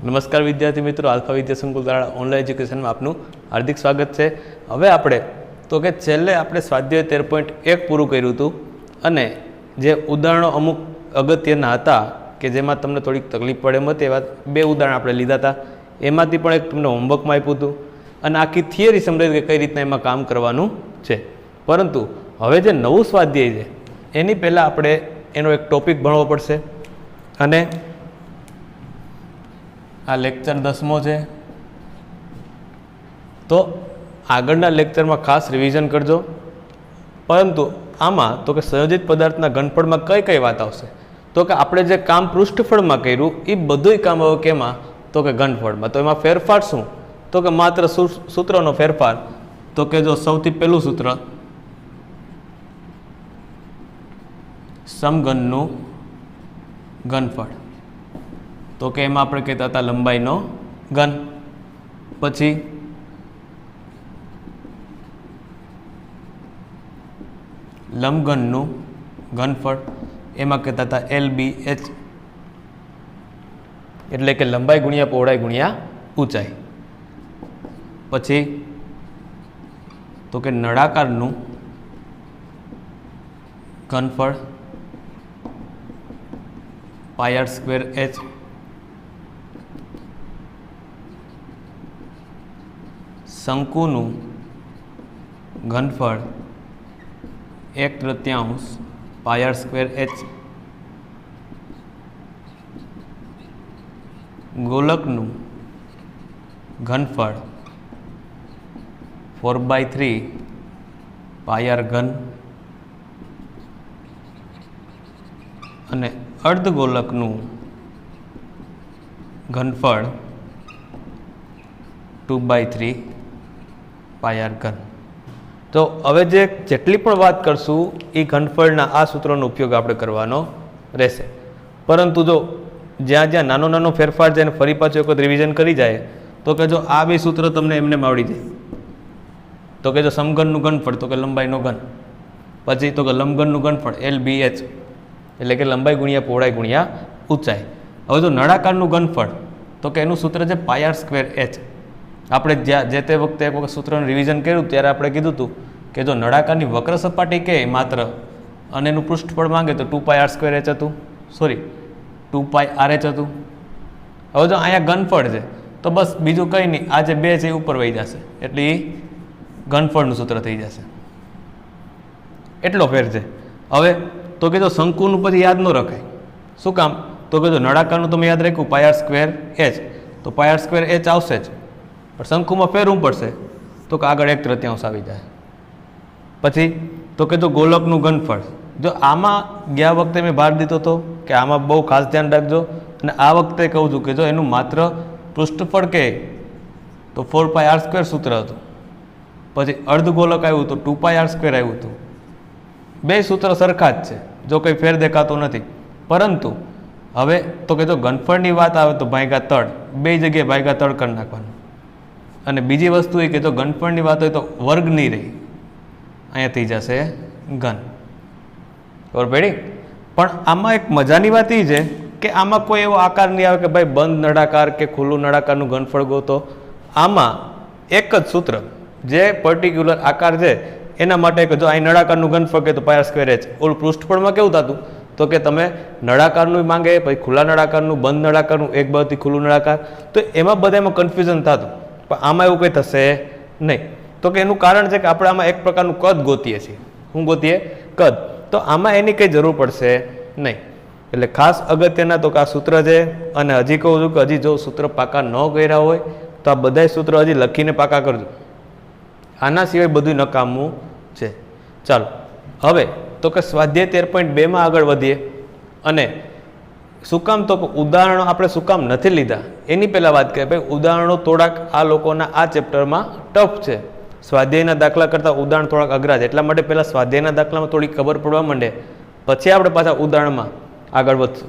નમસ્કાર વિદ્યાર્થી મિત્રો, આલ્ફા વિદ્યા સંકુલ દ્વારા ઓનલાઈન એજ્યુકેશનમાં આપનું હાર્દિક સ્વાગત છે। હવે આપણે તો કે છેલ્લે આપણે સ્વાધ્યાય 13.1 પૂરું કર્યું હતું અને જે ઉદાહરણો અમુક અગત્યના હતા કે જેમાં તમને થોડીક તકલીફ પડે એમ હતી, એવા બે ઉદાહરણ આપણે લીધા હતા। એમાંથી પણ એક તમને હોમવર્કમાં આપ્યું હતું અને આખી થિયરી સમજાવી કે કઈ રીતના એમાં કામ કરવાનું છે। પરંતુ હવે જે નવું સ્વાધ્યાય છે એની પહેલાં આપણે એનો એક ટોપિક ભણવો પડશે અને આ લેક્ચર 10મો છે, તો આગળના લેક્ચરમાં ખાસ રિવિઝન કરજો। પરંતુ આમાં તો કે સંયોજિત પદાર્થના ઘનફળમાં કઈ કઈ વાત આવશે, તો કે આપણે જે કામ પૃષ્ઠફળમાં કર્યું એ બધુંય કામ હવે કેમાં, તો કે ઘનફળમાં। તો એમાં ફેરફાર શું, તો કે માત્ર સૂત્રનો ફેરફાર। તો કે જો સૌથી પહેલું સૂત્ર સમઘનનું ઘનફળ, તો કે એમાં આપણે કહેતા હતા લંબાઈનો ઘન। પછી લંબઘનનું ઘનફળ, એમાં કહેતા હતા LBH, એટલે કે લંબાઈ ગુણ્યા પહોળાઈ ગુણ્યા ઊંચાઈ। પછી તો કે નળાકારનું ઘનફળ πr²h, શંકુનું ઘનફળ 1/3 πr²h, ગોલકનું ઘનફળ 4/3 πr3 અને અર્ધગોલકનું ઘનફળ 2/3 πr3। તો હવે જેટલી પણ વાત કરશું એ ઘનફળના આ સૂત્રનો ઉપયોગ આપણે કરવાનો રહેશે। પરંતુ જો જ્યાં જ્યાં નાનો નાનો ફેરફાર છે એને ફરી પાછું એક વખત રિવિઝન કરી જાય તો કે જો આ બે સૂત્ર તમને એમને આવડી જાય, તો કે જો સમઘનનું ઘનફળ તો કે લંબાઈનો ઘન, પછી તો કે લંબઘનનું ઘનફળ LBH, એટલે કે લંબાઈ ગુણ્યા પહોળાઈ ગુણ્યા ઊંચાઈ। હવે જો નળાકારનું ઘનફળ તો કે એનું સૂત્ર છે πr²h। આપણે જે તે વખતે એક વખત સૂત્રનું રિવિઝન કર્યું ત્યારે આપણે કીધું હતું કે જો નળાકારની વક્ર સપાટી કહે માત્ર અને એનું પૃષ્ઠફળ માંગે તો 2πr²h હતું, સોરી 2πrh હતું। હવે જો અહીંયા ઘનફળ છે તો બસ બીજું કંઈ નહીં, આ જે બે છે એ ઉપર વહી જશે એટલે એ ઘનફળનું સૂત્ર થઈ જશે, એટલો ફેર છે। હવે તો કે જો શંકુનું પછી યાદ ન રખાય, શું કામ, તો કે જો નળાકારનું તમે યાદ રાખ્યું πr²h, તો πr²h આવશે જ, પણ શંકુમાં ફેરવું પડશે તો કે આગળ 1/3 આવી જાય। પછી તો કે જો ગોલકનું ઘનફળ, જો આમાં ગયા વખતે મેં ભાર દીધો હતો કે આમાં બહુ ખાસ ધ્યાન રાખજો અને આ વખતે કહું છું કે જો એનું માત્ર પૃષ્ઠફળ કહે તો 4πr² સૂત્ર હતું, પછી અર્ધગોલક આવ્યું તો 2πr² આવ્યું હતું। બે સૂત્ર સરખા જ છે, જો કંઈ ફેર દેખાતો નથી। પરંતુ હવે તો કે જો ઘનફળની વાત આવે તો ભાગ્યા તળ, બે જગ્યાએ ભાગ્યા તળ કરી નાખવાનું। અને બીજી વસ્તુ એ કે જો ઘનફળની વાત હોય તો વર્ગ નહીં રહી, અહીંયા થઈ જશે ઘન, ખબર પડી। પણ આમાં એક મજાની વાત એ છે કે આમાં કોઈ એવો આકાર નહીં આવે કે ભાઈ બંધ નળાકાર કે ખુલ્લું નળાકારનું ઘનફળ ગોતો। આમાં એક જ સૂત્ર જે પર્ટિક્યુલર આકાર છે એના માટે કે જો અહીં નળાકારનું ઘનફળ કે તો πr²h, ઓલું પૃષ્ઠફળમાં કેવું થતું તો કે તમે નળાકારનું માંગે, પછી ખુલ્લા નળાકારનું, બંધ નળાકારનું, એક બાજુથી ખુલ્લું નળાકાર, તો એમાં બધામાં કન્ફ્યુઝન થતું, પણ આમાં એવું કંઈ થશે નહીં। તો કે એનું કારણ છે કે આપણે આમાં એક પ્રકારનું કદ ગોતીએ છીએ। શું ગોતીએ? કદ। તો આમાં એની કંઈ જરૂર પડશે નહીં। એટલે ખાસ અગત્યના તો કે આ સૂત્ર છે, અને હજી કહું છું કે હજી જો સૂત્ર પાકા ન કર્યા હોય તો આ બધાય સૂત્ર હજી લખીને પાકા કરજો, આના સિવાય બધું નકામું છે। ચાલો હવે તો કે સ્વાધ્યાય 13.2માં આગળ વધીએ। અને શું કામ, તો કે ઉદાહરણો આપણે શું કામ નથી લીધા એની પહેલાં વાત કરીએ। ભાઈ ઉદાહરણો થોડાક આ લોકોના આ ચેપ્ટરમાં ટફ છે, સ્વાધ્યાયના દાખલા કરતાં ઉદાહરણ થોડાક અઘરા છે, એટલા માટે પહેલાં સ્વાધ્યાયના દાખલામાં થોડી ખબર પડવા માંડે, પછી આપણે પાછા ઉદાહરણમાં આગળ વધશું।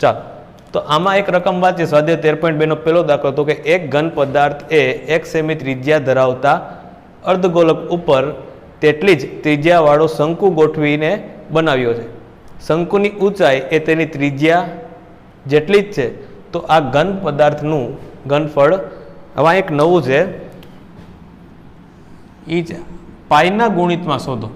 ચાલો તો આમાં એક રકમ વાંચીએ, સ્વાધ્યાય 13.2નો પહેલો દાખલો, તો કે એક ઘન પદાર્થ એ 1 સેમી ત્રિજ્યા ધરાવતા અર્ધગોલક ઉપર તેટલી જ ત્રિજ્યાવાળો શંકુ ગોઠવીને બનાવ્યો છે। શંકુની ઊંચાઈ એ તેની ત્રિજ્યા જેટલી જ છે, તો આ ઘન પદાર્થનું ઘનફળ હવે એક નવું છે, એ જ પાઈના ગુણિતમાં શોધો.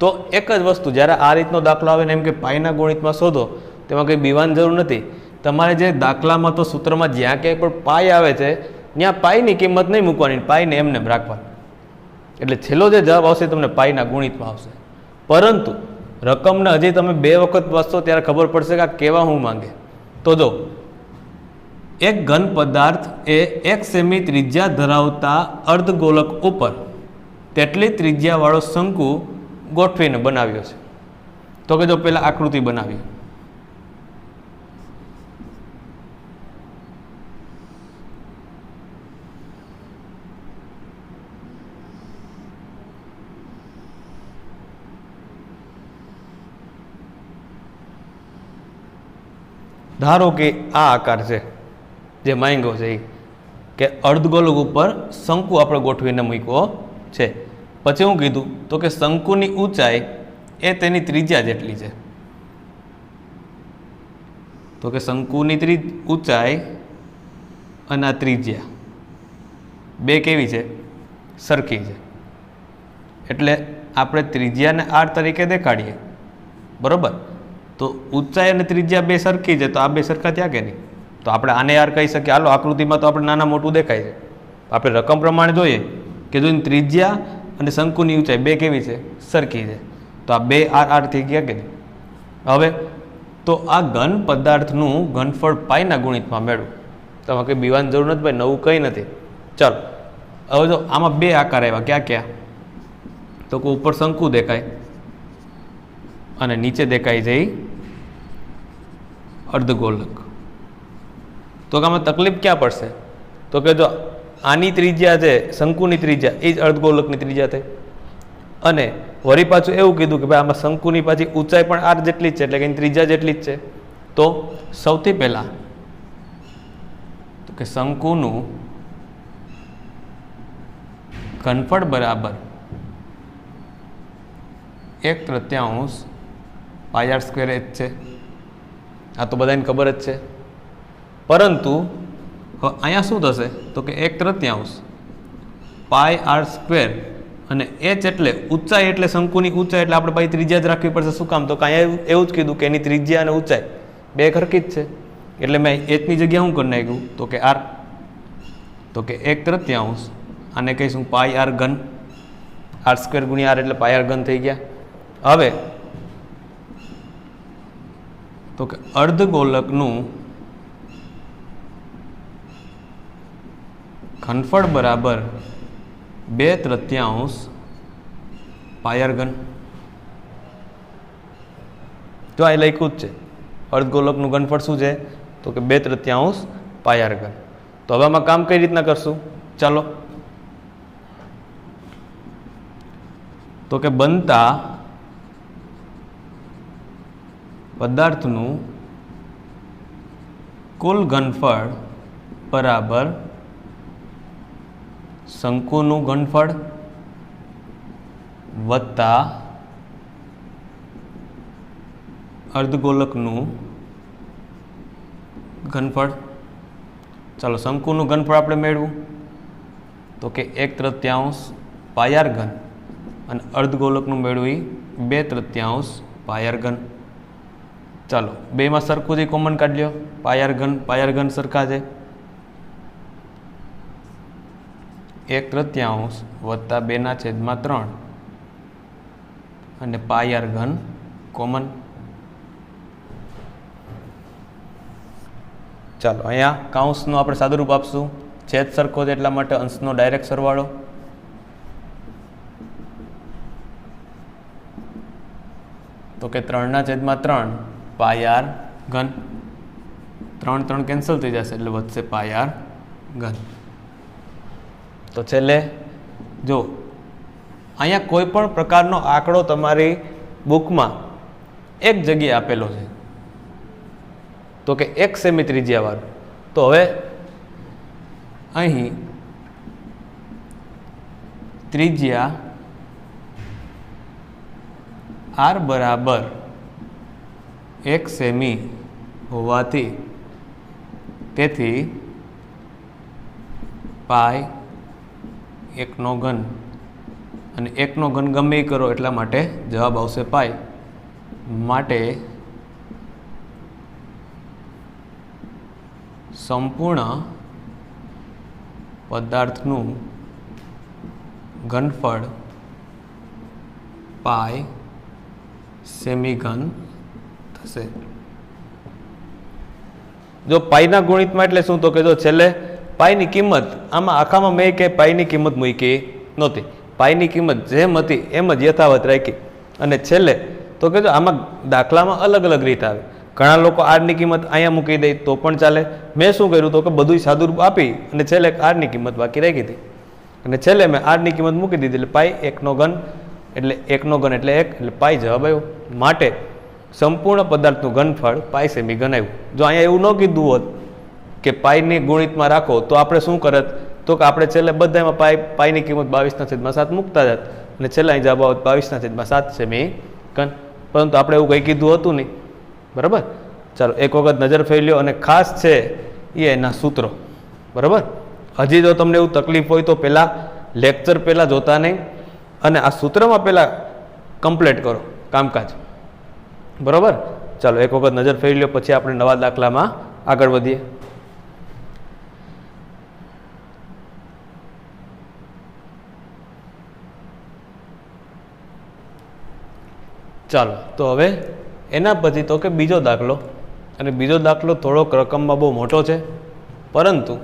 તો એક જ વસ્તુ જ્યારે આ રીતનો દાખલો આવે ને એમ કે પાઈના ગુણિતમાં શોધો, તેમાં કંઈ બીવાની જરૂર નથી. તમારે જે દાખલામાં તો સૂત્રમાં જ્યાં ક્યાંય પણ પાઈ આવે છે ત્યાં પાઈની કિંમત નહીં મૂકવાની, પાઈને એમને રાખવાની. એટલે છેલ્લો જે જવાબ આવશે તમને પાઈના ગુણિતમાં આવશે. પરંતુ રકમને હજી તમે 2 વખત વાંચશો ત્યારે ખબર પડશે કે આ કેવા હું માંગે. તો જો એક ઘન પદાર્થ એ 1 સેમી ત્રિજ્યા ધરાવતા અર્ધગોલક ઉપર તેટલી ત્રિજ્યાવાળો શંકુ ગોઠવીને બનાવ્યો છે. તો કે જો પેલા આકૃતિ બનાવી, ધારો કે આ આકાર છે જે માંગ્યો છે એ કે અર્ધગોલક ઉપર શંકુ આપણે ગોઠવીને મૂક્યો છે. પછી હું કીધું તો કે શંકુની ઊંચાઈ એ તેની ત્રિજ્યા જેટલી છે. તો કે શંકુની ઊંચાઈ અને આ ત્રિજ્યા બે કેવી છે? સરખી છે. એટલે આપણે ત્રિજ્યાને આર તરીકે દેખાડીએ, બરોબર? તો ઊંચાઈ અને ત્રિજ્યા બે સરખી છે, તો આ બે સરખા થયા કે નહીં? તો આપણે આને આર કહી શકીએ. હાલો આકૃતિમાં તો આપણે નાના મોટું દેખાય છે, આપણે રકમ પ્રમાણે જોઈએ કે જો ત્રિજ્યા અને શંકુની ઊંચાઈ બે કેવી છે? સરખી છે. તો આ બે આર આર થઈ ગયા કે નહીં? હવે તો આ ઘન પદાર્થનું ઘનફળ પાઈના ગુણિતમાં મેળવું. તમારે કંઈ બીવાની જરૂર નથી ભાઈ, નવું કંઈ નથી. ચાલો હવે જો આમાં બે આકાર આવ્યા, ક્યાં ક્યાં? તો કે ઉપર શંકુ દેખાય અને નીચે દેખાય છે અર્ધગોલક. તો કે આમાં તકલીફ ક્યાં પડશે? તો કે જો આની ત્રિજ્યા છે શંકુની ત્રિજ્યા, એ જ અર્ધગોલકની ત્રિજ્યા થઈ. અને વળી પાછું એવું કીધું કે ભાઈ આમાં શંકુની પાછી ઊંચાઈ પણ આર જેટલી જ છે, એટલે કે એની ત્રિજ્યા જેટલી જ છે. તો સૌથી પહેલાં તો કે શંકુનું ઘનફળ બરાબર 1/3 પાઈ આર સ્ક્વેર h છે. આ તો બધાને ખબર જ છે. પરંતુ અહીંયા શું થશે? તો કે 1/3 પાઈ આર સ્ક્વેર અને h એટલે ઊંચાઈ, એટલે શંકુની ઊંચાઈ, એટલે આપણે ભાઈ ત્રિજ્યા જ રાખવી પડશે. શું કામ? તો કે અહીંયા એવું જ કીધું કે એની ત્રિજ્યા અને ઊંચાઈ બે સરખી જ છે. એટલે મેં hની જગ્યા શું કરી નાખ્યું? તો કે આર. તો કે 1/3 આને કહીશું પાઈ આર ઘન, આર સ્ક્વેર ગુણ્યા આર એટલે પાઈ આર ઘન થઈ ગયા. હવે તો કે અર્ધગોલકનું ઘનફળ બરાબર 2/3 પાઈ આર ઘન. જો આ લખ્યું જ છે અર્ધગોલકનું ઘનફળ શું છે? તો કે 2/3 પાઈ આર ઘન. તો હવે આમાં કામ કઈ રીતના કરશું? ચાલો તો કે બનતા પદાર્થનું કુલ ઘનફળ બરાબર શંકુનું ઘનફળ વત્તા અર્ધગોલકનું ઘનફળ. ચાલો શંકુનું ઘનફળ આપણે મેળવું તો કે 1/3 પાઈ આર ઘન અને અર્ધગોલકનું મેળવી 2/3 પાઈ આર ઘન. ચાલો બેમાં સરખું જ કોમન કાઢી લ્યો. પાઈ આર ઘન સરખા છે. 1/3 વત્તા 2/3 અને પાઈ આર ઘન કોમન. ચાલો અહીંયા કાઉન્સનું આપણે સાદુરૂપ આપશું. છેદ સરખો છે એટલા માટે અંશનો ડાયરેક્ટ સરવાળો. તો કે 3/3 પાઈ આર ઘન. 3 કેન્સલ થઈ જશે એટલે વધશે પાઈ આર ઘન. તો છેલ્લે જો અહીંયા કોઈ પણ પ્રકારનો આંકડો તમારી બુકમાં એક જગ્યાએ આપેલો છે, તો કે 1 સેમી ત્રિજ્યાવાળો. તો હવે અહીં ત્રિજ્યા આર બરાબર 1 સેમી હોવાથી તેથી પાઈ 1નો ઘન અને 1નો ઘન ગમે એ કરો એટલા માટે જવાબ આવશે પાઈ. માટે સંપૂર્ણ પદાર્થનું ઘનફળ પાઈ સેમી ઘન થશે. જો પાઈના ગુણિતમાં એટલે શું, તો કે જો છેલ્લે પાઈની કિંમત આમાં આખામાં મેં કે પાઈની કિંમત મૂકી નહોતી. પાઈની કિંમત જેમ હતી એમ જ યથાવત રાખી. અને છેલ્લે તો કે જો આમાં દાખલામાં અલગ અલગ રીત આવે. ઘણા લોકો આરની કિંમત અહીંયા મૂકી દે તો પણ ચાલે. મેં શું કર્યું તો કે બધું સાદુરૂપ આપી અને છેલ્લે આરની કિંમત બાકી રાખી હતી. અને છેલ્લે મેં આરની કિંમત મૂકી દીધી એટલે પાઈ 1નો ઘન એટલે 1નો ઘન એટલે 1 એટલે પાઈ જવાબ આવ્યો. માટે સંપૂર્ણ પદાર્થનું ઘનફળ પાઈ સેમી ઘન આવ્યું. જો અહીંયા એવું ન કીધું હોત કે પાઈની ગુણિતમાં રાખો તો આપણે શું કરત, તો કે આપણે છેલ્લે બધામાં પાઈની કિંમત 22/7 મૂકતા જાત અને છેલ્લે અહીં જવાબ આવત 22/7 સેમી ઘન. પરંતુ આપણે એવું કંઈ કીધું હતું નહીં. બરાબર. ચાલો એક વખત નજર ફેરી લ્યો અને ખાસ છે એ એના સૂત્રો. બરાબર. હજી જો તમને એવું તકલીફ હોય તો પહેલાં લેક્ચર પહેલાં જોતા નહીં અને આ સૂત્રમાં પહેલાં કમ્પ્લીટ કરો કામકાજ. બરાબર. ચાલો એક વખત નજર ફેરી લ્યો પછી આપણે નવા દાખલામાં આગળ વધીએ. ચાલો તો હવે એના પછી તો કે બીજો દાખલો, અને બીજો દાખલો થોડોક રકમમાં બહુ મોટો છે પરંતુ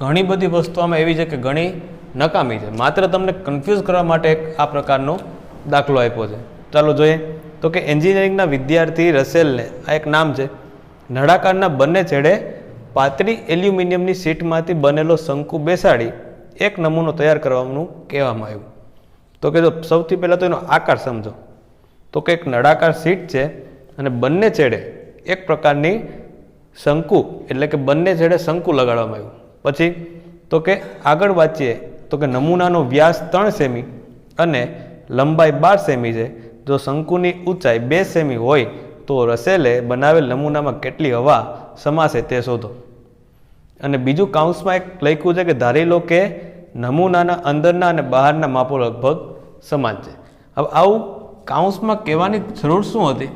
ઘણી બધી વસ્તુ આમાં એવી છે કે ઘણી નકામી છે. માત્ર તમને કન્ફ્યુઝ કરવા માટે એક આ પ્રકારનો દાખલો આપ્યો છે. ચાલો જોઈએ. તો કે એન્જિનિયરિંગના વિદ્યાર્થી રસેલને આ એક નામ છે. નળાકારના બંને છેડે પાતળી એલ્યુમિનિયમની શીટમાંથી બનેલો શંકુ બેસાડી એક નમૂનો તૈયાર કરવાનું કહેવામાં આવ્યું. તો કે જો સૌથી પહેલાં તો એનો આકાર સમજો. તો કે એક નળાકાર શીટ છે અને બંને છેડે એક પ્રકારની શંકુ એટલે કે બંને છેડે શંકુ લગાડવામાં આવ્યું. પછી તો કે આગળ વાંચીએ તો કે નમૂનાનો વ્યાસ 3 સેમી અને લંબાઈ 12 સેમી છે. જો શંકુની ઊંચાઈ 2 સેમી હોય તો રસેલે બનાવેલ નમૂનામાં કેટલી હવા સમાશે તે શોધો. અને બીજું કાઉન્સમાં એક લખ્યું છે કે ધારી લો કે નમૂનાના અંદરના અને બહારના માપો લગભગ સમાન છે. હવે આવું કાઉન્સમાં કહેવાની જરૂર શું હતી,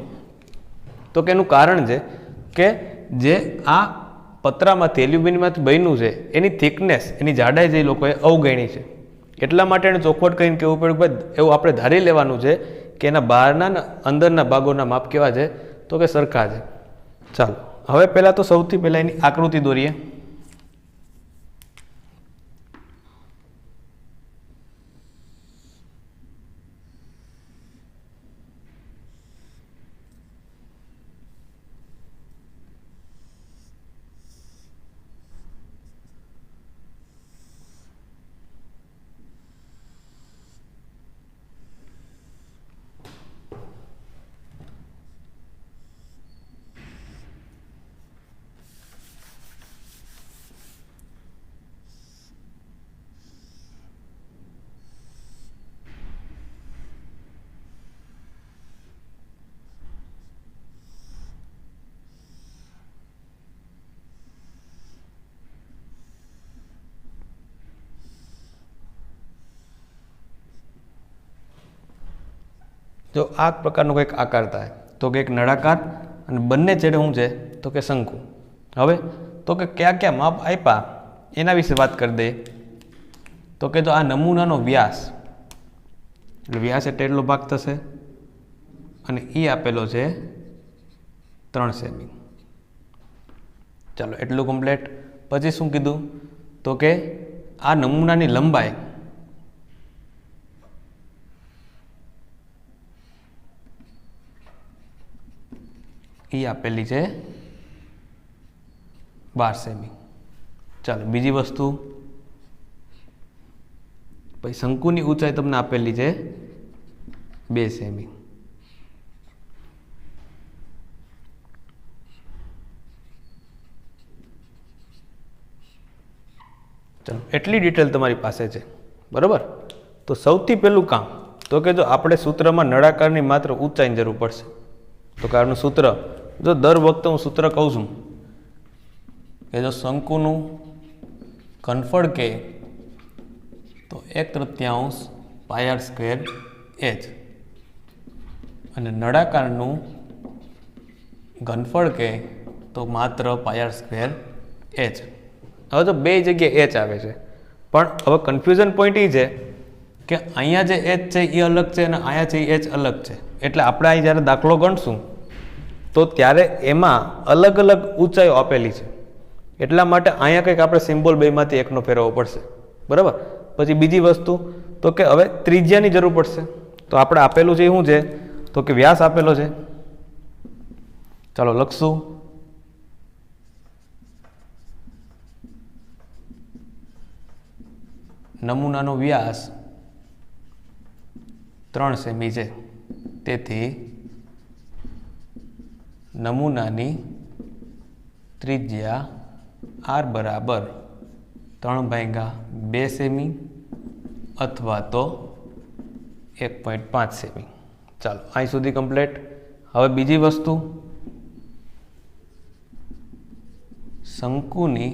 તો કે એનું કારણ છે કે જે આ પતરામાંથી એલ્યુમિનિયમમાંથી બન્યું છે એની થિકનેસ એની જાડાઈ જે લોકોએ અવગણી છે. એટલા માટે એને ચોખવટ કરીને કહેવું પડ્યું ભાઈ એવું આપણે ધારી લેવાનું છે કે એના બહારના ને અંદરના ભાગોના માપ કેવા છે, તો કે સરખા છે. ચાલો હવે પહેલાં તો સૌથી પહેલાં એની આકૃતિ દોરીએ. જો આ પ્રકારનો કંઈક આકાર થાય તો કે એક નળાકાર અને બંને છેડે શું છે તો કે શંકુ. હવે તો કે કયા કયા માપ આપ્યા એના વિશે વાત કરી દઈએ. તો કે જો આ નમૂનાનો વ્યાસ એટલે વ્યાસ એટલે એટલો ભાગ થશે અને એ આપેલો છે 3 સેમી. ચાલો એટલું કમ્પ્લીટ. પછી શું કીધું તો કે આ નમૂનાની લંબાઈ એ આપેલી છે 12 સેમી. ચાલો બીજી વસ્તુ પછી શંકુની ઊંચાઈ તમને આપેલી છે 2 સેમી. ચાલો એટલી ડિટેલ તમારી પાસે છે. બરાબર. તો સૌથી પહેલું કામ તો કે જો આપણે સૂત્રમાં નળાકારની માત્ર ઊંચાઈની જરૂર પડશે. તો કારનું સૂત્ર જો દર વખતે હું સૂત્ર કહું છું કે જો શંકુનું ઘનફળ કે તો 1/3 પાય આર સ્ક્વેર એચ અને નળાકારનું ઘનફળ કે તો માત્ર પાય આર સ્ક્વેર એચ. હવે તો બે જગ્યાએ એચ આવે છે, પણ હવે કન્ફ્યુઝન પોઈન્ટ એ છે કે અહીંયા જે એચ છે એ અલગ છે અને અહીંયા છે એ એચ અલગ છે. એટલે આપણે અહીં જ્યારે દાખલો ગણશું તો ત્યારે એમાં અલગ અલગ ઊંચાઈઓ આપેલી છે, એટલા માટે અહીંયા કંઈક આપણે સિમ્બોલ બેમાંથી એકનો ફેરવવો પડશે, બરાબર. પછી બીજી વસ્તુ તો કે હવે ત્રિજ્યાની જરૂર પડશે. તો આપણે આપેલું છે એ શું છે તો કે વ્યાસ આપેલો છે. ચાલો લખશું. નમૂનાનો વ્યાસ 3 સેમી છે, તેથી નમૂનાની ત્રિજ્યા r બરાબર 3/2 સેમી અથવા તો 1.5 સેમી. ચાલો અહીં સુધી કમ્પ્લીટ. હવે બીજી વસ્તુ, શંકુની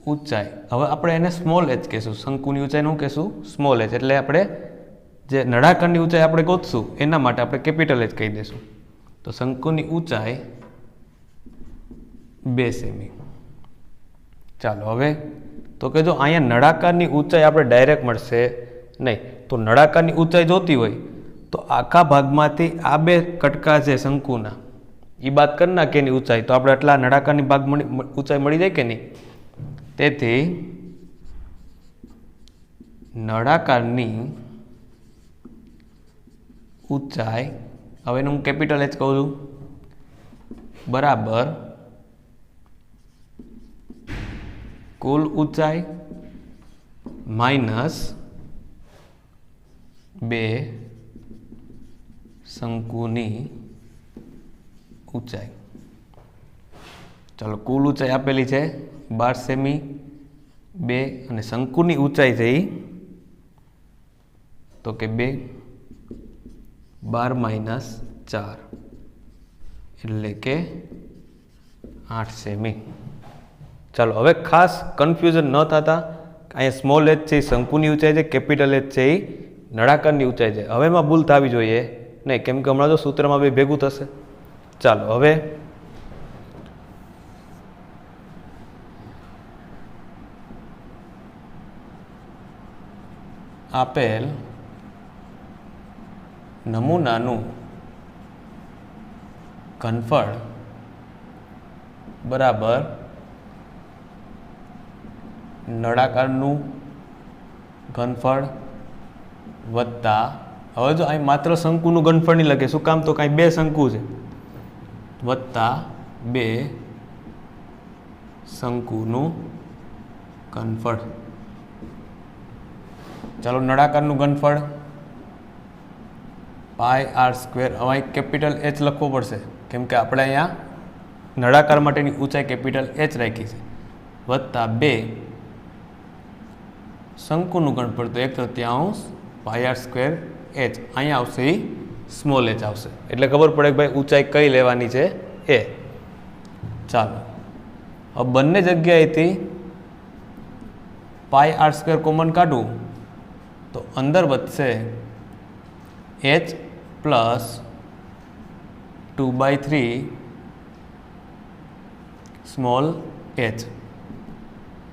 ઊંચાઈ. હવે આપણે એને સ્મોલ એચ કહેશું. શંકુની ઊંચાઈ શું કહેશું? Small H. એટલે આપણે જે નળાકારની ઊંચાઈ આપણે ગોતશું એના માટે આપણે કેપિટલ એચ કહી દઈશું. તો શંકુની ઊંચાઈ 2 સેમી. ચાલો હવે તો કે જો અહીંયા નળાકારની ઊંચાઈ આપણે ડાયરેક્ટ મળશે નહીં. તો નળાકારની ઊંચાઈ જોતી હોય તો આખા ભાગમાંથી આ બે કટકા છે શંકુના એ બાદ કરી નાખીએ એની ઊંચાઈ, તો આપણે એટલા નળાકારની ભાગ ઊંચાઈ મળી જાય કે નહીં. તેથી નળાકારની ઊંચાઈ, હવે હું કેપિટલ એચ કહું છું, બરાબર કુલ ઊંચાઈ માઇનસ 2 શંકુની ઊંચાઈ. ચાલો કુલ ઊંચાઈ આપેલી છે 12 સેમી 2 અને શંકુની ઊંચાઈ છે તો કે 2 12 - 4 એટલે કે 8 સેમી. ચાલો હવે ખાસ કન્ફ્યુઝન ન થતા, અહીંયા સ્મોલ એચ છે એ શંકુની ઊંચાઈ છે, કેપિટલ એચ છે એ નળાકારની ઊંચાઈ છે. હવે એમાં ભૂલ થવી જોઈએ નહીં, કેમ કે હમણાં તો સૂત્રમાં બે ભેગું થશે. ચાલો હવે આપેલ નમૂનાનું ઘનફળ બરાબર નળાકારનું ઘનફળ વત્તા, હવે જો અહીં માત્ર શંકુનું ઘનફળ નહીં લખે. શું કામ? તો કાંઈ બે શંકુ છે, વત્તા 2 શંકુનું ઘનફળ. ચાલો નળાકારનું ઘનફળ પાય આર સ્ક્વેર. હવે અહીં કેપિટલ એચ લખવો પડશે, કેમ કે આપણે અહીંયા નળાકાર માટેની ઊંચાઈ કેપિટલ એચ રાખી છે, વત્તા 2 શંકુનું ઘનફળ તો 1/3 પાય આર સ્ક્વેર એચ. અહીંયા આવશે એ સ્મોલ એચ આવશે, એટલે ખબર પડે કે ભાઈ ઊંચાઈ કઈ લેવાની છે એ. ચાલો હવે બંને જગ્યાએથી પાય આર સ્ક્વેર કોમન કાઢું તો અંદર વધશે h પ્લસ 2/3 સ્મોલ એચ.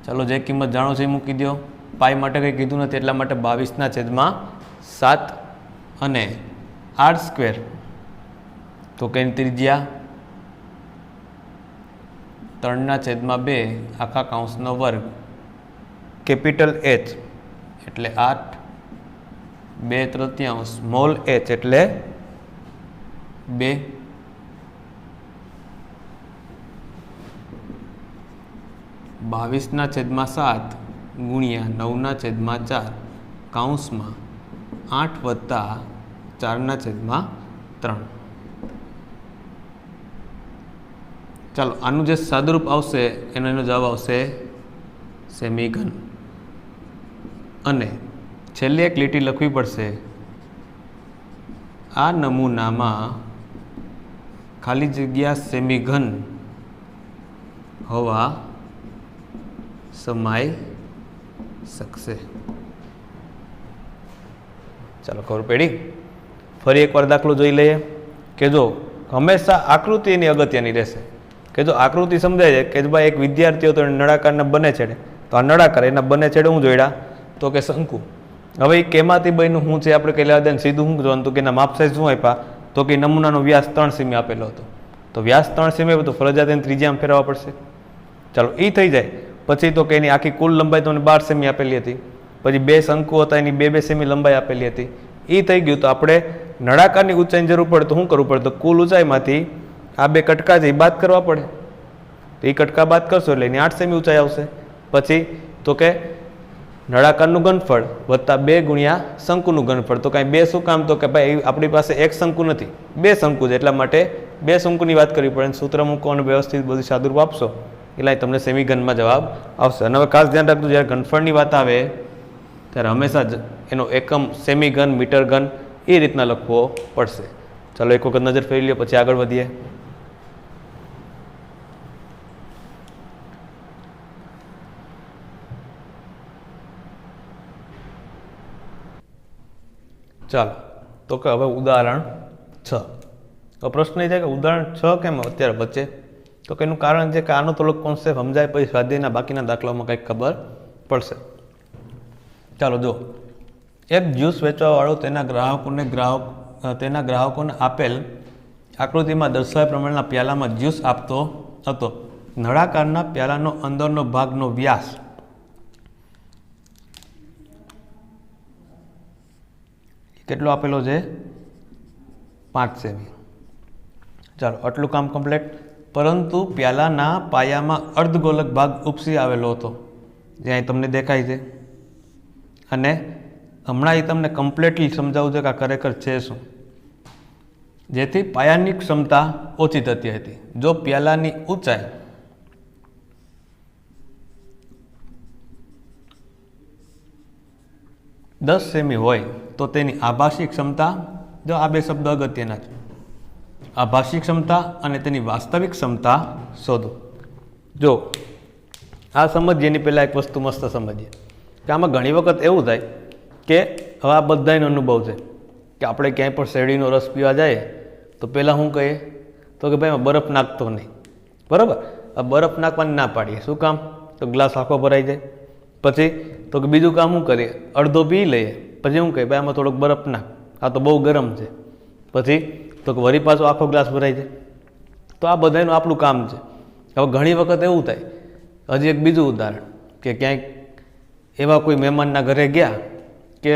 ચાલો જે કિંમત જાણો છો એ મૂકી દો. પાઈ માટે કંઈ કીધું નથી એટલા માટે 22/7 અને આર સ્ક્વેર તો કે ત્રિજ્યા 3/2 આખા કૌંસનો વર્ગ કેપિટલ એચ એટલે 8 2/3 સ્મોલ એચ એટલે 2 22/7 ગુણ્યા 9/4 કૌંસમાં 8 વત્તા 4/3. ચાલો આનું જે સાદુરૂપ આવશે એનો જવાબ આવશે સેમી ઘન. અને છેલ્લે એક લીટી લખવી પડશે, આ નમૂનામાં ખાલી જગ્યા સેમી ઘન હવા સમાઈ શકશે. ચાલો ખબર પડી. ફરી એકવાર દાખલો જોઈ લઈએ કે જો હંમેશા આકૃતિ એની અગત્યની રહેશે કે જો આકૃતિ સમજાય છે કે ભાઈ એક વિદ્યાર્થીઓ તો નળાકારના બંને છેડે, તો આ નળાકાર એના બંને છેડે હું જોડ્યા તો કે શંકુ. હવે એ કેમાંથી બન્યું શું છે આપણે કહી લેવા દે સીધું શું જોવાનું તો કે એના માપ સાઈઝ શું આપ્યા તો કે નમૂનાનો વ્યાસ 3 સેમી આપેલો હતો. તો વ્યાસ 3 સેમી તો ફરજિયાત એને ત્રિજ્યામાં ફેરવવા પડશે. ચાલો એ થઈ જાય પછી તો કે એની આખી કુલ લંબાઈ તો 12 સેમી આપેલી હતી. પછી 2 શંકુ હતા એની 2 સેમી લંબાઈ આપેલી હતી. એ થઈ ગયું. તો આપણે નળાકારની ઊંચાઈની જરૂર પડે તો શું કરવું પડે તો કુલ ઊંચાઈમાંથી આ 2 કટકા છે એ બાદ કરવા પડે. તો એ કટકા બાદ કરશો એટલે એની 8 સેમી ઊંચાઈ આવશે. પછી તો કે નળાકારનું ઘનફળ વત્તા 2 ગુણ્યા શંકુનું ઘનફળ. તો કાંઈ 2 શું કામ તો કે ભાઈ આપણી પાસે એક શંકુ નથી 2 શંકુ છે એટલા માટે 2 શંકુની વાત કરવી પડે. સૂત્ર મૂકો અને વ્યવસ્થિત બધું સાદુરૂપ આપશો એટલે તમને સેમી ઘનમાં જવાબ આવશે. અને હવે ખાસ ધ્યાન રાખજો જ્યારે ઘનફળની વાત આવે ત્યારે હંમેશા જ એનો એકમ સેમી ઘન મીટર ઘન એ રીતના લખવો પડશે. ચાલો એક વખત નજર ફેરવી લો પછી આગળ વધીએ. ચાલો તો કે હવે ઉદાહરણ 6. તો પ્રશ્ન એ થાય કે ઉદાહરણ 6 કેમ અત્યારે વચ્ચે તો કે એનું કારણ છે કે આનો થોડોક કોન્સેપ્ટ સમજાય પછી સ્વાધ્યાયના બાકીના દાખલાઓમાં કંઈક ખબર પડશે. ચાલો જો એક જ્યુસ વેચવાવાળો તેના ગ્રાહકોને આપેલ આકૃતિમાં દર્શાવ્યા પ્રમાણેના પ્યાલામાં જ્યુસ આપતો હતો. નળાકારના પ્યાલાનો અંદરનો ભાગનો વ્યાસ કેટલો આપેલો છે 5 સેમી. ચાલો આટલું કામ કમ્પ્લીટ. પરંતુ પ્યાલાના પાયામાં અર્ધગોલક ભાગ ઉપસી આવેલો હતો જ્યાં તમને દેખાય છે. અને હમણાં એ તમને કમ્પ્લીટલી સમજાવું છે કે આ ખરેખર છે શું. જેથી પાયાની ક્ષમતા ઓછી થતી હતી. જો પ્યાલાની ઊંચાઈ દસ સેમી હોય તો તેની આભાસી ક્ષમતા, જો આ 2 શબ્દ અગત્યના છે, આભાસી ક્ષમતા અને તેની વાસ્તવિક ક્ષમતા શોધો. જો આ સમજીએ એની પહેલાં એક વસ્તુ મસ્ત સમજીએ કે આમાં ઘણી વખત એવું થાય કે હવે આ બધાનો અનુભવ છે કે આપણે ક્યાંય પણ શેરડીનો રસ પીવા જાય તો પહેલાં શું કહીએ તો કે ભાઈ બરફ નાખતો નહીં. બરાબર, આ બરફ નાખવાની ના પાડીએ. શું કામ તો ગ્લાસ આખો ભરાઈ જાય. પછી તો કે બીજું કામ શું કરીએ અડધો પી લઈએ. પછી શું કહીએ ભાઈ આમાં થોડોક બરફ નાખ, આ તો બહુ ગરમ છે. પછી તો કે વળી પાછો આખો ગ્લાસ ભરાઈ જાય. તો આ બધાનું આપણું કામ છે. હવે ઘણી વખત એવું થાય. હજી એક બીજું ઉદાહરણ કે ક્યાંક એવા કોઈ મહેમાનના ઘરે ગયા કે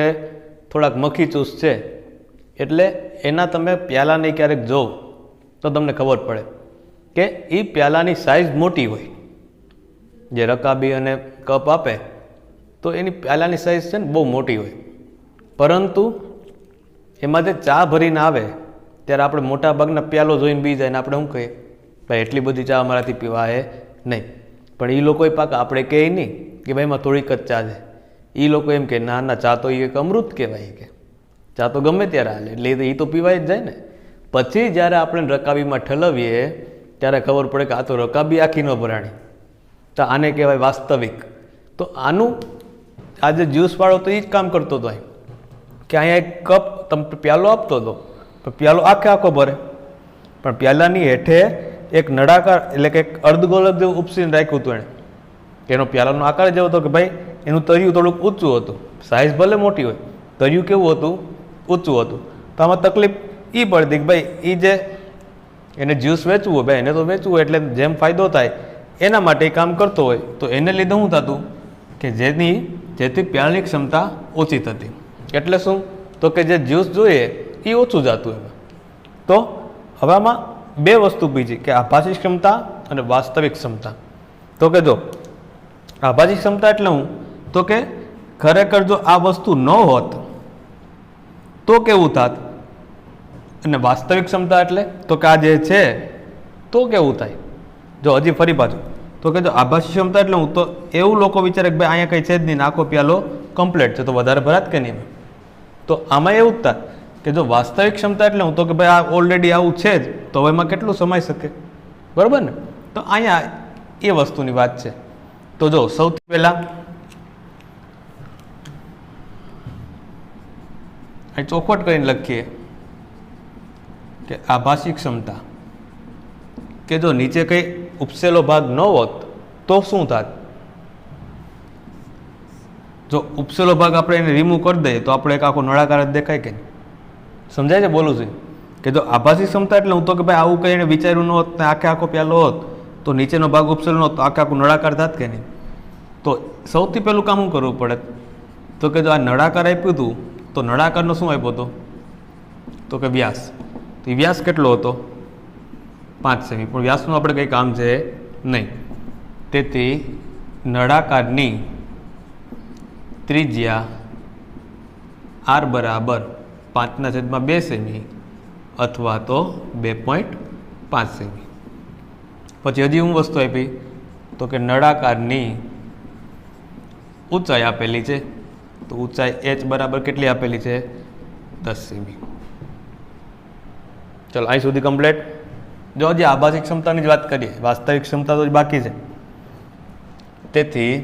થોડાક મખીચૂસ છે એટલે એના તમે પ્યાલાને ક્યારેક જોવો તો તમને ખબર પડે કે એ પ્યાલાની સાઇઝ મોટી હોય. જે રકાબી અને કપ આપે તો એની પ્યાલાની સાઇઝ છે ને બહુ મોટી હોય. પરંતુ એમાં જે ચા ભરીને આવે ત્યારે આપણે મોટા ભાગના પ્યાલો જોઈને બી જાય ને આપણે શું કહીએ ભાઈ એટલી બધી ચા અમારાથી પીવાય નહીં. પણ એ લોકોએ પાકા આપણે કહે નહીં કે ભાઈ એમાં થોડીક જ ચા છે. એ લોકો એમ કે ના ના ચા તો એ એક અમૃત કહેવાય કે ચા તો ગમે ત્યારે હાલે એટલે એ તો પીવાય જ જાય ને. પછી જ્યારે આપણે રકાબીમાં ઠલવીએ ત્યારે ખબર પડે કે આ તો રકાબી આખી ન ભરાણી, તો આને કહેવાય વાસ્તવિક. તો આનું આ જે જ્યુસવાળો તો એ જ કામ કરતો હતો કે અહીંયા એક કપ તમે પ્યાલો આપતો હતો તો પ્યાલો આખો ભરે, પણ પ્યાલાની હેઠે એક નળાકાર એટલે કે એક અર્ધગોલક જેવું ઉપસીને રાખ્યું હતું એણે. એનો પ્યાલાનો આકાર જેવો હતો કે ભાઈ એનું તરિયું થોડુંક ઊંચું હતું. સાઇઝ ભલે મોટી હોય, તરિયું કેવું હતું ઊંચું હતું. તો આમાં તકલીફ એ પડતી કે ભાઈ એ જે એને જ્યુસ વેચવું હોય ભાઈ એને તો વેચવું હોય એટલે જેમ ફાયદો થાય એના માટે કામ કરતો હોય. તો એને લીધે શું થતું કે જેથી પ્યાલાની ક્ષમતા ઓછી થતી. એટલે શું તો કે જે જ્યુસ જોઈએ એ ઓછું જતું એમાં. તો હવે આમાં 2 વસ્તુ બીજી કે આભાસી ક્ષમતા અને વાસ્તવિક ક્ષમતા. તો કે જો આભાસી ક્ષમતા એટલે હું તો કે ખરેખર જો આ વસ્તુ ન હોત તો કેવું થાત, અને વાસ્તવિક ક્ષમતા એટલે તો કે આ જે છે તો કેવું થાય. જો હજી ફરી પાછું તો કે જો આભાસી ક્ષમતા એટલે હું તો એવું લોકો વિચારે કે ભાઈ અહીંયા કંઈ છે જ નહીં, આખો પ્યાલો કમ્પ્લીટ છે તો વધારે ભરાત કે નહીં. તો આમાં એવું જ થાય કે જો વાસ્તવિક ક્ષમતા એટલે હું તો કે ભાઈ આ ઓલરેડી આવું છે જ તો હવે એમાં કેટલું સમાઈ શકે. બરાબર ને. તો અહીંયા એ વસ્તુની વાત છે. તો જો સૌથી પહેલાં અહીં ચોખવટ કરીને લખીએ કે આભાસી ક્ષમતા, કે જો નીચે કંઈ ઉપસેલો ભાગ ન હોત તો શું થાત? જો ઉપસેલો ભાગ આપણે એને રિમૂવ કરી દઈએ તો આપણે એક આખો નળાકાર જ દેખાય કે નહીં? સમજાય છે બોલું છું? કે જો આભાસી ક્ષમતા એટલે હું તો કે ભાઈ આવું કંઈ એને વિચાર્યું ન હોત ને આખે આખો પ્યાલો હોત તો નીચેનો ભાગ ઉપસેલો ન હોત તો આખે આખું નળાકાર થાત કે નહીં? તો સૌથી પહેલું કામ શું કરવું પડે? તો કે જો આ નળાકાર આપ્યું હતું તો નળાકારનો શું આપ્યો હતો? તો કે વ્યાસ. તો એ વ્યાસ કેટલો હતો? 5 સેમી. પણ વ્યાસનું આપણે કંઈ કામ છે નહીં. તેથી નળાકારની ત્રિજ્યા r બરાબર 5/2 સેમી અથવા તો 2.5 સેમી. પછી હજી હું વસ્તુ આપી તો કે નળાકારની ઊંચાઈ આપેલી છે, તો ઊંચાઈ h બરાબર કેટલી આપેલી છે? 10 સેમી. ચલો અહીં સુધી કમ્પ્લીટ. જો હજી આભાસી ક્ષમતાની જ વાત કરીએ, વાસ્તવિક ક્ષમતા તો જ બાકી છે. તેથી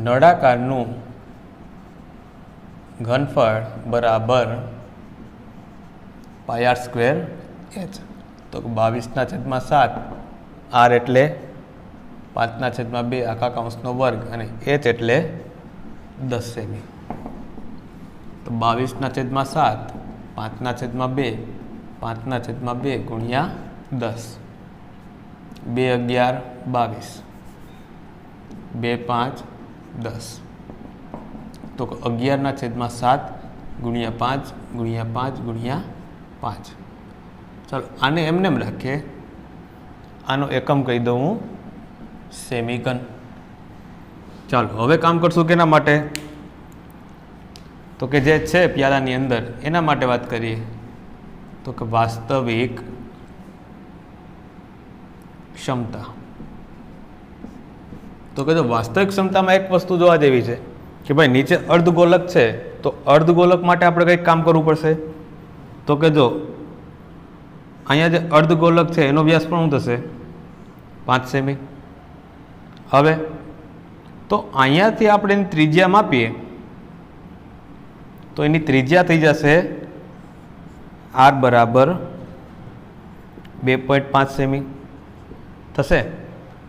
નળાકારનું ઘનફળ બરાબર πr²h. તો 22/7 r એટલે 5/2 આખા કૌંસનો વર્ગ અને h એટલે 10 સેમી. તો 22/7 5/2 5/2 ગુણ્યા 10, 2 11 22, 2 5 10. તો 11/7 ગુણ્યા 5 ગુણ્યા 5 ગુણ્યા 5. ચાલો આને એમને એમ રાખીએ. આનો એકમ કહી દઉં હું સેમી ઘન. ચાલો હવે કામ કરશું કેના માટે? તો કે જે છે પ્યાલાની અંદર એના માટે વાત કરીએ. તો કે વાસ્તવિક ક્ષમતા. તો કે જો વાસ્તવિક ક્ષમતામાં એક વસ્તુ જોવા જેવી છે કે ભાઈ નીચે અર્ધગોલક છે તો અર્ધગોલક માટે આપણે કંઈક કામ કરવું પડશે. તો કે જો અહીંયા જે અર્ધગોલક છે એનો વ્યાસ પણ શું થશે? 5 સેમી. હવે તો અહીંયાથી આપણે એની ત્રિજ્યા માપીએ તો એની ત્રિજ્યા થઈ જશે r બરાબર 2.5 સેમી થશે.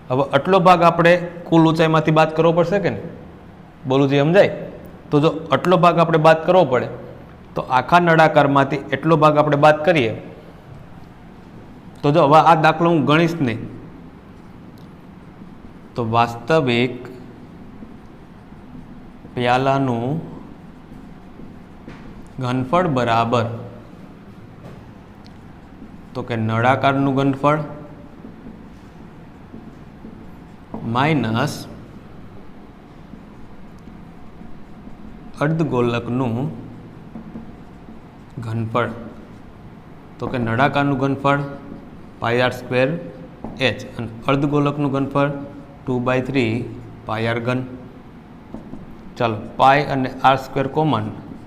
હવે આટલો ભાગ આપણે કુલ ઊંચાઈમાંથી બાદ કરવો પડશે કે નહીં? બોલું જે સમજાય? તો જો આટલો ભાગ આપણે બાદ કરવો પડે તો આખા નળાકારમાંથી એટલો ભાગ આપણે બાદ કરીએ તો જો હવે આ દાખલો હું ગણીશ નહીં. તો વાસ્તવિક પ્યાલાનું ઘનફળ બરાબર તો કે નળાકારનું ઘનફળ માઇનસ અર્ધગોલકનું ઘનફળ. તો કે નળાકારનું ઘનફળ πr² h અને અર્ધગોલકનું ઘનફળ 2/3 πr3. ચાલો પાઈ અને r² કોમન,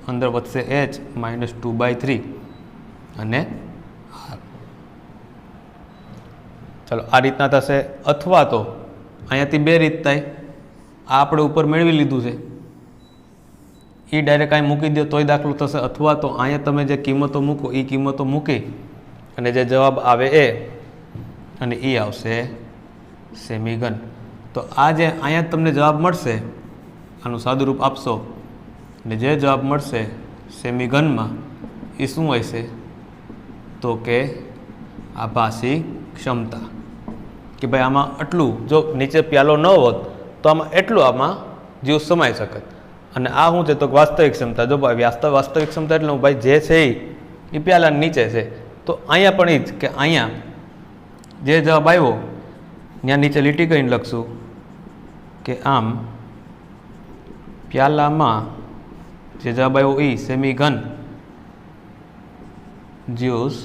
અંદર વધશે h માઇનસ 2/3 અને r. ચાલો આ રીતના થશે. અથવા તો અહીંયાથી બે રીત થાય. આ આપણે ઉપર મેળવી લીધું છે એ ડાયરેક્ટ અહીં મૂકી દો તોય દાખલો થશે. અથવા તો અહીંયા તમે જે કિંમતો મૂકો એ કિંમતો મૂકી અને જે જવાબ આવે એ અને એ આવશે સેમી ઘન. તો આ જે અહીંયા તમને જવાબ મળશે આનું સાદુરૂપ આપશો અને જે જવાબ મળશે સેમી ઘનમાં એ શું હોય છે? તો કે આભાસી ક્ષમતા. કે ભાઈ આમાં આટલું જો નીચે પ્યાલો ન હોત તો આમાં એટલું આમાં જીવ સમાઈ શકે. અને આ શું છે? તો વાસ્તવિક ક્ષમતા. જો ભાઈ વાસ્તવિક ક્ષમતા એટલે ભાઈ જે છે એ પ્યાલાની નીચે છે. તો અહીંયા પણ એ જ કે અહીંયા જે જવાબ આવ્યો ત્યાં નીચે લીટી કરીને લખશું કે આમ પ્યાલામાં જે જવાબ આવ્યો એ સેમી ઘન જ્યુસ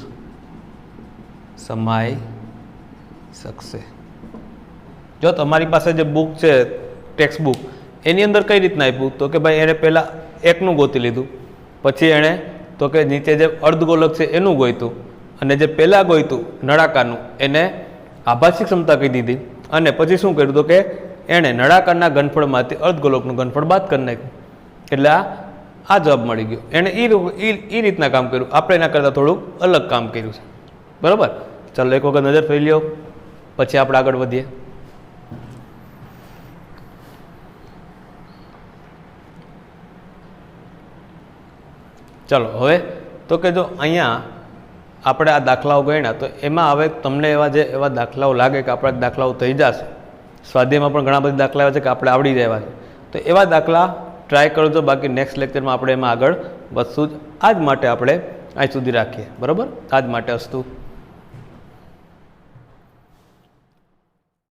સમાઈ શકશે. જો તમારી પાસે જે બુક છે ટેક્સ્ટ બુક એની અંદર કઈ રીતના આપ્યું? તો કે ભાઈ એણે પહેલાં એકનું ગોતી લીધું, પછી એણે તો કે નીચે જે અર્ધગોલક છે એનું ગોઈતું અને જે પહેલાં ગોઈતું નળાકારનું એને આભાસી ક્ષમતા કહી દીધી અને પછી શું કર્યું તો કે એણે નળાકારના ઘનફળમાંથી અર્ધગોલકનું ઘનફળ બાદ કરી નાખ્યું, એટલે આ જવાબ મળી ગયો. એણે એ રીતના કામ કર્યું, આપણે એના કરતાં થોડુંક અલગ કામ કર્યું છે. બરાબર, ચાલો એક વખત નજર ફેરી લ્યો, પછી આપણે આગળ વધીએ. ચાલો હવે તો કે જો અહીંયા આપણે આ દાખલાઓ ગણ્યા, તો એમાં હવે તમને એવા દાખલાઓ લાગે કે આપણા દાખલાઓ થઈ જશે. સ્વાધ્યાયમાં પણ ઘણા બધા દાખલા એવા છે કે આપણે આવડી જાય છે, તો એવા દાખલા ટ્રાય કરજો. બાકી નેક્સ્ટ લેક્ચરમાં આપણે એમાં આગળ વધશું જ. આજ માટે આપણે અહીં સુધી રાખીએ. બરાબર, આજ માટે અસ્તુ.